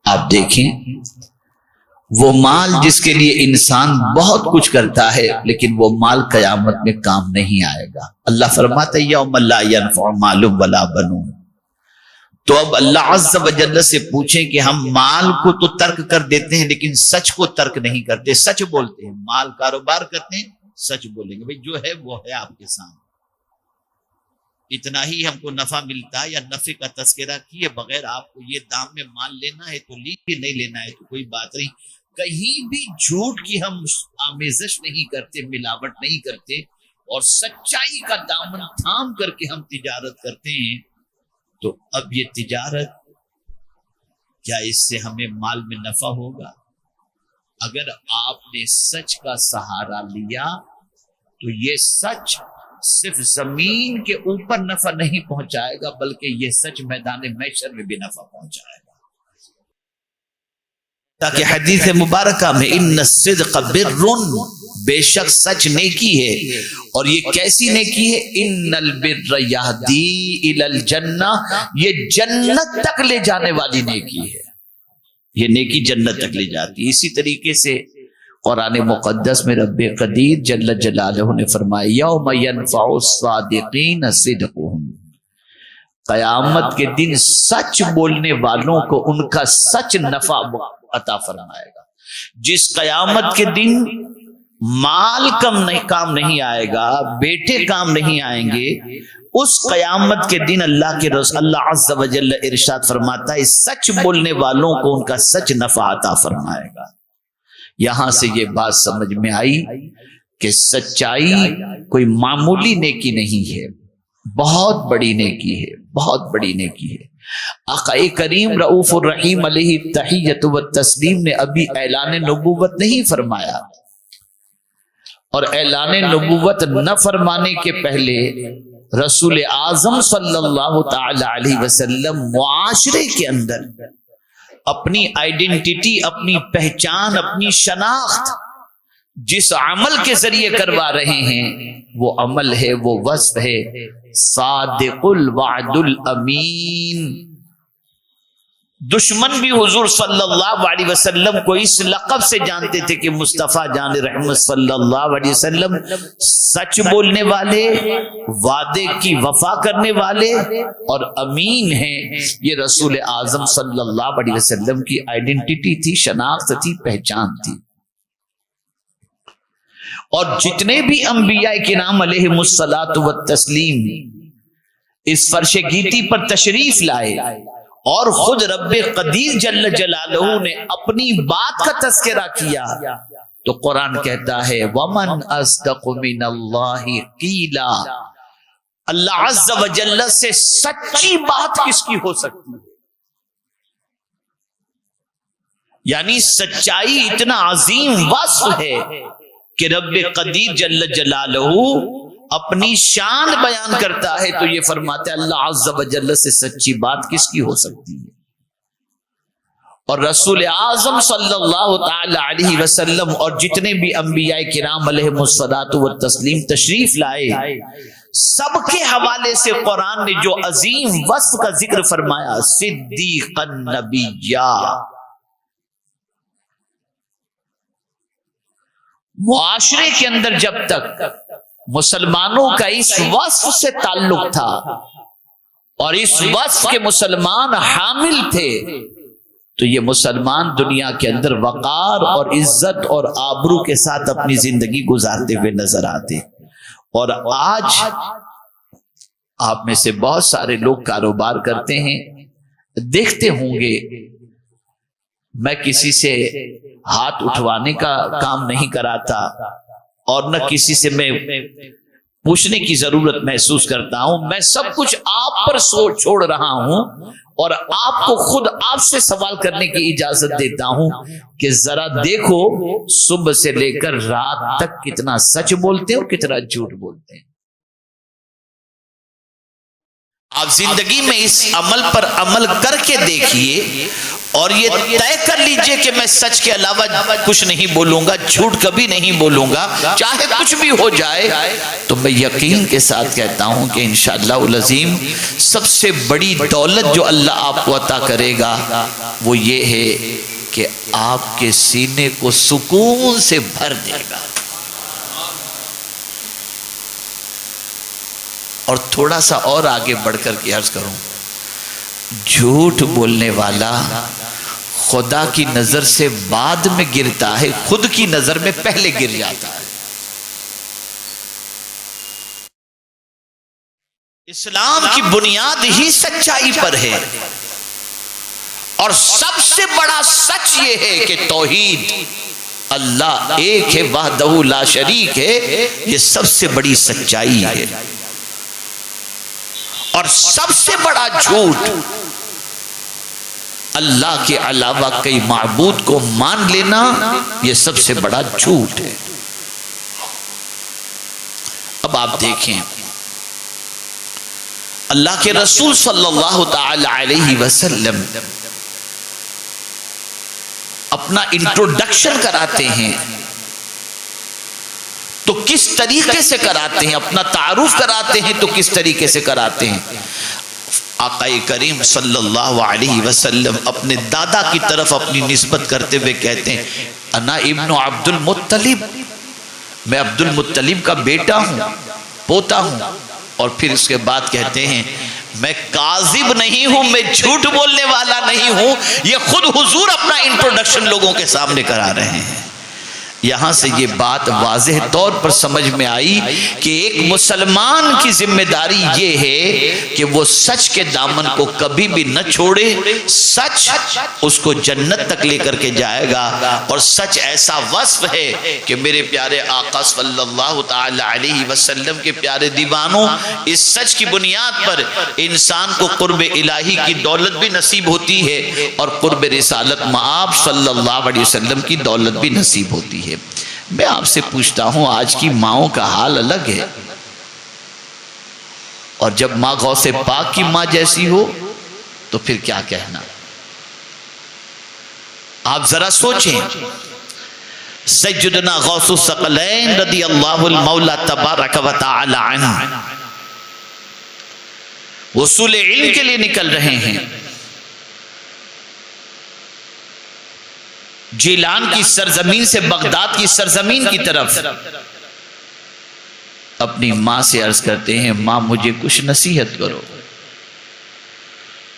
آپ دیکھیں وہ مال جس کے لیے انسان بہت کچھ کرتا ہے لیکن وہ مال قیامت میں کام نہیں آئے گا. اللہ فرماتا ہے یوم لا ینفع مال ولا بنون. تو اب اللہ عز و جل سے پوچھیں کہ ہم مال کو تو ترک کر دیتے ہیں لیکن سچ کو ترک نہیں کرتے, سچ بولتے ہیں. مال کاروبار کرتے ہیں, سچ بولیں گے بھئی جو ہے وہ ہے آپ کے سامنے, اتنا ہی ہم کو نفع ملتا ہے, یا نفع کا تذکرہ کیے بغیر آپ کو یہ دام میں مال لینا ہے تو لیجیے, نہیں لینا ہے تو کوئی بات نہیں. کہیں بھی جھوٹ کی ہم آمیزش نہیں کرتے, ملاوٹ نہیں کرتے, اور سچائی کا دامن تھام کر کے ہم تجارت کرتے ہیں. تو اب یہ تجارت کیا اس سے ہمیں مال میں نفع ہوگا؟ اگر آپ نے سچ کا سہارا لیا تو یہ سچ صرف زمین کے اوپر نفع نہیں پہنچائے گا بلکہ یہ سچ میدان محشر میں بھی نفع پہنچائے گا. تاکہ حدیث مبارکہ میں ان الصدق بر, بے شک سچ نیکی ہے, اور یہ کیسی نیکی ہے؟ ان البر یہدی الی الجنہ, یہ جنت تک لے جانے والی نیکی ہے. یہ نیکی جنت تک لے جاتی ہے. اسی طریقے سے قرآن مقدس میں رب قدیر جل جلالہ نے فرمایا یوم ینفع الصادقین صدقہم, قیامت کے دن سچ بولنے والوں کو ان کا سچ نفع عطا فرمائے گا. جس قیامت کے دن مال کام نہیں آئے گا, بیٹے کام نہیں آئیں گے, اس قیامت کے دن اللہ کے رسول اللہ عز و جل ارشاد فرماتا ہے سچ بولنے والوں کو ان کا سچ نفع عطا فرمائے گا. یہاں سے یہ بات سمجھ میں آئی کہ سچائی کوئی معمولی نیکی نہیں ہے, بہت بڑی نیکی ہے, بہت بڑی نیکی ہے. آقا کریم رؤوف الرحیم علیہ التحیۃ والتسلیم نے ابھی اعلان نبوت نہیں فرمایا, اور اعلان نبوت نہ فرمانے کے پہلے رسول اعظم صلی اللہ تعالی علیہ وسلم معاشرے کے اندر اپنی آئیڈینٹی, اپنی پہچان, اپنی شناخت جس عمل کے ذریعے کروا رہے ہیں وہ عمل ہے, وہ وصف ہے صادق الوعد الامین. دشمن بھی حضور صلی اللہ علیہ وسلم کو اس لقب سے جانتے تھے کہ مصطفیٰ جان رحمت صلی اللہ علیہ وسلم سچ بولنے والے, وعدے کی وفا کرنے والے اور امین ہیں. یہ رسول اعظم صلی اللہ علیہ وسلم کی آئیڈینٹی تھی, شناخت تھی, پہچان تھی. اور جتنے بھی انبیاء کرام علیہم الصلاۃ والتسلیم اس فرش گیتی پر تشریف لائے اور خود رب قدیر جل جلالہ نے اپنی بات کا تذکرہ کیا تو قرآن کہتا ہے وَمَنْ أَصْدَقُ مِنَ اللَّهِ قِيلًا, اللہ عز و جل سے سچی بات کس کی ہو سکتی ہے؟ یعنی سچائی اتنا عظیم وصف ہے کہ رب قدیر جل جلالہ اپنی شان بیان کرتا ہے تو یہ فرماتے ہیں اللہ عز و جل سے سچی بات کس کی ہو سکتی ہے. اور رسول اعظم صلی اللہ تعالی علیہ وسلم اور جتنے بھی انبیاء کرام علیہم الصلاۃ والتسلیم تشریف لائے, سب کے حوالے سے قرآن نے جو عظیم وصف کا ذکر فرمایا صدیقا نبیّا. معاشرے کے اندر جب تک مسلمانوں کا اس وصف سے تعلق تھا اور اس وصف کے مسلمان حامل تھے تو یہ مسلمان دنیا کے اندر وقار اور عزت اور آبرو کے ساتھ اپنی زندگی گزارتے ہوئے نظر آتے. اور آج آپ میں سے بہت سارے لوگ کاروبار کرتے ہیں, دیکھتے ہوں گے میں کسی سے ہاتھ اٹھوانے کا کام نہیں کراتا اور نہ کسی سے میں پوچھنے کی ضرورت محسوس کرتا ہوں. میں سب کچھ آپ پر چھوڑ رہا ہوں اور آپ کو خود آپ سے سوال کرنے کی اجازت دیتا ہوں کہ ذرا دیکھو صبح سے لے کر رات تک کتنا سچ بولتے ہیں اور کتنا جھوٹ بولتے ہیں. آپ زندگی میں اس عمل پر عمل کر کے دیکھیے اور یہ طے کر لیجئے کہ میں سچ کے علاوہ کچھ نہیں بولوں گا، جھوٹ کبھی نہیں بولوں گا، چاہے کچھ بھی ہو جائے۔ تو میں یقین کے ساتھ کہتا ہوں کہ انشاءاللہ العظیم سب سے بڑی دولت جو اللہ آپ کو عطا کرے گا وہ یہ ہے کہ آپ کے سینے کو سکون سے بھر دے گا۔ اور تھوڑا سا اور آگے بڑھ کر کے عرض کروں، جھوٹ بولنے والا خدا کی نظر سے بعد میں گرتا ہے، خود کی نظر میں پہلے گر جاتا ہے۔ اسلام کی بنیاد ہی سچائی پر ہے، اور سب سے بڑا سچ یہ ہے کہ توحید، اللہ ایک ہے، وحدہ لا شریک ہے، یہ سب سے بڑی سچائی ہے۔ اور سب سے بڑا جھوٹ اللہ کے علاوہ کئی معبود کو مان لینا، یہ سب سے بڑا جھوٹ ہے۔ اب آپ دیکھیں اللہ کے رسول صلی اللہ تعالی علیہ وسلم اپنا انٹروڈکشن کراتے ہیں تو کس طریقے سے کراتے ہیں، اپنا تعارف کراتے ہیں تو کس طریقے سے کراتے ہیں؟ آقا کریم صلی اللہ علیہ وسلم اپنے دادا کی طرف اپنی نسبت کرتے ہوئے کہتے ہیں انا ابن عبد المطلب، میں عبد المطلب کا بیٹا ہوں، پوتا ہوں۔ اور پھر اس کے بعد کہتے ہیں میں کاذب نہیں ہوں، میں جھوٹ بولنے والا نہیں ہوں۔ یہ خود حضور اپنا انٹروڈکشن لوگوں کے سامنے کرا رہے ہیں۔ یہاں سے یہ بات واضح طور پر سمجھ میں آئی کہ ایک مسلمان کی ذمہ داری یہ ہے کہ وہ سچ کے دامن کو کبھی بھی نہ چھوڑے۔ سچ اس کو جنت تک لے کر کے جائے گا، اور سچ ایسا وصف ہے کہ میرے پیارے آقا صلی اللہ تعالی علیہ وسلم کے پیارے دیوانوں، اس سچ کی بنیاد پر انسان کو قرب الہی کی دولت بھی نصیب ہوتی ہے، اور قرب رسالت مآب صلی اللہ علیہ وسلم کی دولت بھی نصیب ہوتی ہے۔ میں آپ سے پوچھتا ہوں، آج کی ماؤں کا حال الگ ہے، اور جب ماں غوث پاک کی ماں جیسی ہو تو پھر کیا کہنا؟ آپ ذرا سوچیں، سیدنا غوث الثقلین رضی اللہ المولا تبارک و تعالی عنہ وصول علم کے لیے نکل رہے ہیں، جیلان کی سرزمین سے بغداد کی سرزمین کی طرف اپنی ماں سے عرض کرتے ہیں ماں مجھے کچھ نصیحت کرو۔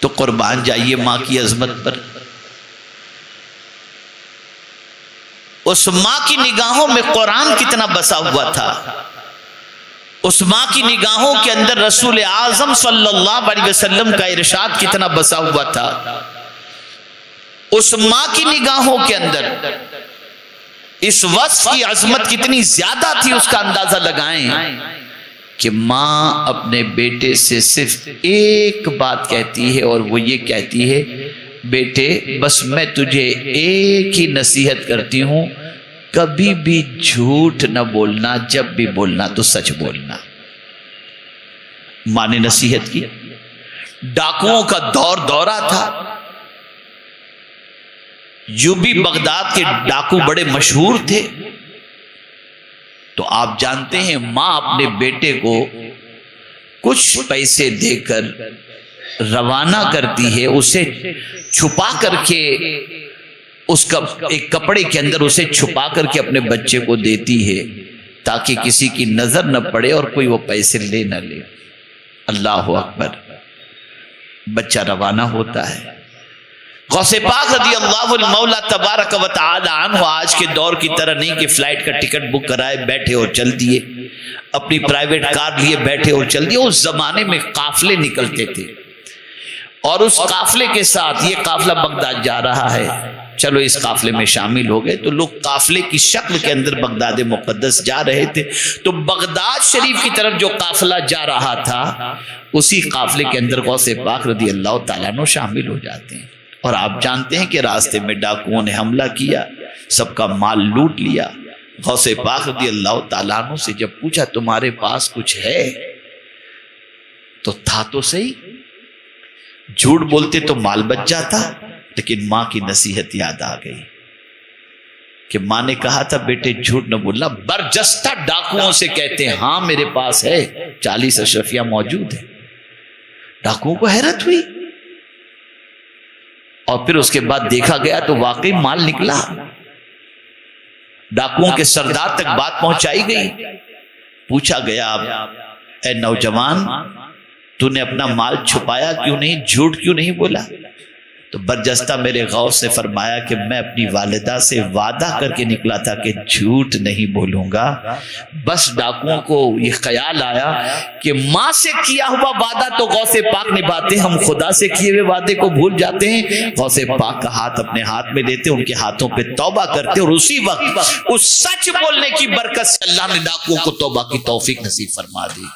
تو قربان جائیے ماں کی عظمت پر۔ اس ماں کی نگاہوں میں قرآن کتنا بسا ہوا تھا، اس ماں کی نگاہوں کے اندر رسول اعظم صلی اللہ علیہ وسلم کا ارشاد کتنا بسا ہوا تھا، اس ماں کی نگاہوں کے اندر اس وصف کی عظمت کتنی زیادہ تھی، اس کا اندازہ لگائیں کہ ماں اپنے بیٹے سے صرف ایک بات کہتی ہے، اور وہ یہ کہتی ہے بیٹے بس میں تجھے ایک ہی نصیحت کرتی ہوں، کبھی بھی جھوٹ نہ بولنا، جب بھی بولنا تو سچ بولنا۔ ماں نے نصیحت کی۔ ڈاکوؤں کا دورہ تھا، یوبی بغداد کے ڈاکو بڑے مشہور تھے، تو آپ جانتے ہیں ماں اپنے بیٹے کو کچھ پیسے دے کر روانہ کرتی ہے، اسے چھپا کر کے اس کا ایک کپڑے کے اندر اسے چھپا کر کے اپنے بچے کو دیتی ہے تاکہ کسی کی نظر نہ پڑے اور کوئی وہ پیسے لے نہ لے۔ اللہ اکبر۔ بچہ روانہ ہوتا ہے۔ غوث پاک رضی اللہ المولا تبارک و تعالی عنہ آج کے دور کی طرح نہیں کہ فلائٹ کا ٹکٹ بک کرائے بیٹھے اور چل دیے، اپنی پرائیویٹ کار لیے بیٹھے اور چل دیے۔ اس زمانے میں قافلے نکلتے تھے، اور اس قافلے کے ساتھ یہ قافلہ بغداد جا رہا ہے، چلو اس قافلے میں شامل ہو گئے۔ تو لوگ قافلے کی شکل کے اندر بغداد مقدس جا رہے تھے، تو بغداد شریف کی طرف جو قافلہ جا رہا تھا اسی قافلے کے اندر غوث پاک رضی اللہ تعالیٰ عنہ شامل ہو جاتے ہیں۔ اور آپ جانتے ہیں کہ راستے میں ڈاکوؤں نے حملہ کیا، سب کا مال لوٹ لیا۔ غوث پاک رضی اللہ تعالیٰ عنہ سے جب پوچھا تمہارے پاس کچھ ہے تو تھا تو صحیح، جھوٹ بولتے تو مال بچ جاتا، لیکن ماں کی نصیحت یاد آ گئی کہ ماں نے کہا تھا بیٹے جھوٹ نہ بولنا. برجستہ ڈاکوؤں سے کہتے ہیں ہاں میرے پاس ہے 40 اشرفیہ موجود ہے. ڈاکوؤں کو حیرت ہوئی اور پھر اس کے بعد دیکھا گیا تو واقعی مال نکلا. ڈاکوؤں کے سردار تک بات پہنچائی گئی. پوچھا گیا اے نوجوان تو نے اپنا مال چھپایا کیوں نہیں, جھوٹ کیوں نہیں بولا؟ تو برجستہ میرے غوث نے فرمایا کہ میں اپنی والدہ سے وعدہ کر کے نکلا تھا کہ جھوٹ نہیں بولوں گا. بس ڈاکوؤں کو یہ خیال آیا کہ ماں سے کیا ہوا وعدہ تو غوث پاک نبھاتے ہیں, ہم خدا سے کیے ہوئے وعدے کو بھول جاتے ہیں. غوث پاک کا ہاتھ اپنے ہاتھ میں لیتے, ان کے ہاتھوں پہ توبہ کرتے, اور اسی وقت اس سچ بولنے کی برکت سے اللہ نے ڈاکوؤں کو توبہ کی توفیق نصیب فرما دی.